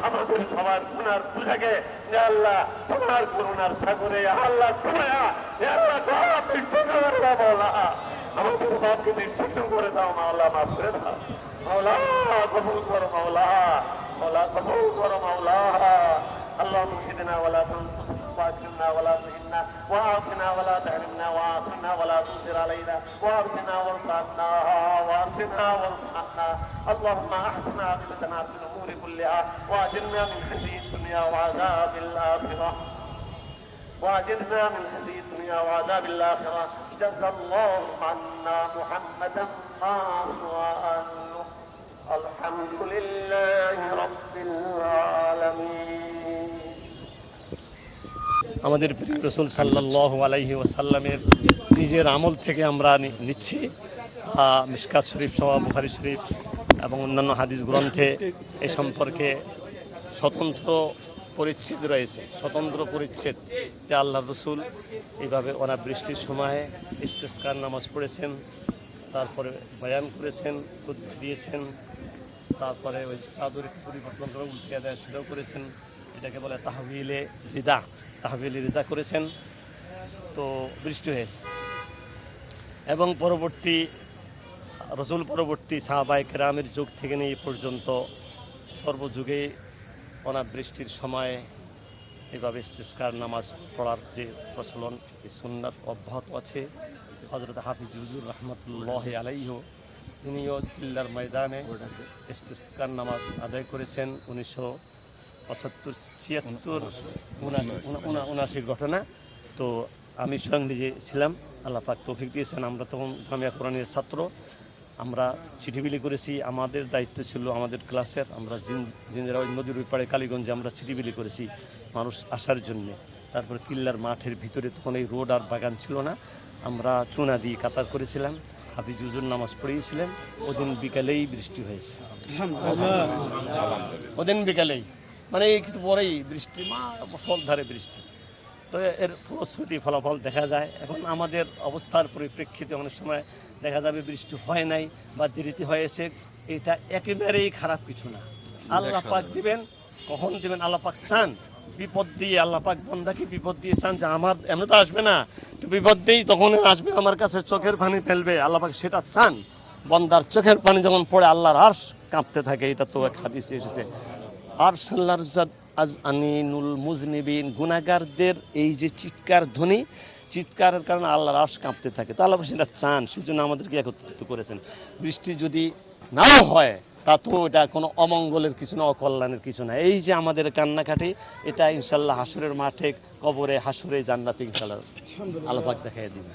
আমাদের সবার গুনার পোশাকে আল্লাহ তোমার করুণার সাগরে আল্লাহ তোমায়া আল্লাহ মাওলা আমাদের বাপকে নিশ্চিন্ত করে দাও মাওলা, মাফ করে দাও মাওলা, কবুল করো মাওলা, মাওলা কবুল করো মাওলা। اللهم اهدنا ولا تنصرنا واكرمنا ولا تهنا واعطنا ولا تحرمنا واعطنا ولا تنصر علينا وارضنا وارضنا وارضنا وارضنا. اللهم احسن عاقبتنا في الامور كلها واجرنا من خزي الدنيا وعذاب الاخره واجرنا من خزي الدنيا وعذاب الاخره. جزا الله عنا محمدا ما هو اهله. الحمد لله رب العالمين. আমাদের প্রিয় রাসূল সাল্লাল্লাহু আলাইহি ওয়াসাল্লামের নিজের আমল থেকে আমরা নিচ্ছি। মিশকাত শরীফ সহ বুখারী শরীফ এবং অন্যান্য হাদিস গ্রন্থে এ সম্পর্কে স্বতন্ত্র পরিচ্ছেদ রয়েছে, স্বতন্ত্র পরিচ্ছেদ যে আল্লাহর রাসূল এইভাবে অনাবৃষ্টির সময়ে ইস্তিসকার নামাজ পড়েছেন, তারপরে বয়ান করেছেন, খুতবা দিয়েছেন, তারপরে ওই চাদর পরিবর্তন করে উল্টে দেয় সেটাও করেছেন। এটাকে বলে তাহবিলে রিদা, তাহবিলে রিদা করেছেন। তো বৃষ্টি হয়েছে এবং পরবর্তী রাসূল পরবর্তী সাহাবায়ে কেরামের যুগ থেকে নিয়ে পর্যন্ত সর্বযুগে অনাবৃষ্টির সময়ে এভাবে ইস্তিসকার নামাজ পড়ার যে প্রচলন, এই সুন্নাত অব্যাহত আছে। হযরত হাফিজ হুজুর রহমতুল্লাহ আলাইহি তিনিও কিল্লার ময়দানে ইস্তিসকার নামাজ আদায় করেছেন 1975, 76, 79 ঘটনা। তো আমি স্বয়ং নিজে ছিলাম, আল্লাহ পাক তৌফিক দিয়েছেন। আমরা তখন জামিয়া কোরআনের ছাত্র, আমরা চিঠি বিলি করেছি। আমাদের দায়িত্ব ছিল আমাদের ক্লাসের, আমরা জিন্দেরা ওই নদীর ওই পাড়ে কালীগঞ্জে আমরা চিঠি বিলি করেছি মানুষ আসার জন্যে। তারপর কিল্লার মাঠের ভিতরে তখন এই রোড আর বাগান ছিল না, আমরা চুনা দিয়ে কাতার করেছিলাম। হাফিজ হুজুর নামাজ পড়িয়েছিলেন। ওদিন বিকালেই বৃষ্টি হয়েছে, ওদিন বিকালেই, মানে একটু পরেই বৃষ্টি, মুষলধারে বৃষ্টি। তো এর ফলশ্রুতি ফলাফল দেখা যায়। এখন আমাদের অবস্থার পরিপ্রেক্ষিতে অনেক সময় দেখা যাবে বৃষ্টি হয় নাই বা দেরিতে হয়েছে, এটা একেবারেই খারাপ কিছু না। আল্লাহ পাক দিবেন, কখন দিবেন আল্লাহ পাক চান। বিপদ দিয়ে আল্লাহ পাক বান্দাকে বিপদ দিয়ে চান যে আমার এমনি তো আসবে না, তো বিপদ দিয়েই তখন আসবে আমার কাছে, চোখের পানি ফেলবে, আল্লাহ পাক সেটা চান। বান্দার চোখের পানি যখন পড়ে আল্লাহর আরশ কাঁপতে থাকে, এটা তো এক হাদিসে এসেছে। আরশ আল্লাহর আজ আনিনুল মুজনিবিন, গুনাহগারদের এই যে চিৎকার ধ্বনি, চিৎকারের কারণে আল্লাহর আরশ কাঁপতে থাকে। তো আল্লাহ সেটা চান, সেজন্য আমাদেরকে একত্রিত করেছেন। বৃষ্টি যদি নাও হয় তা তো এটা কোনো অমঙ্গলের কিছু না, অকল্যাণের কিছু না। এই যে আমাদের কান্নাকাটি, এটা ইনশাল্লাহ হাসরের মাঠে, কবরে, হাসরে, জান্নাতে ইনশাল্লাহ আল্লাহ পাক দেখাই দিবেন।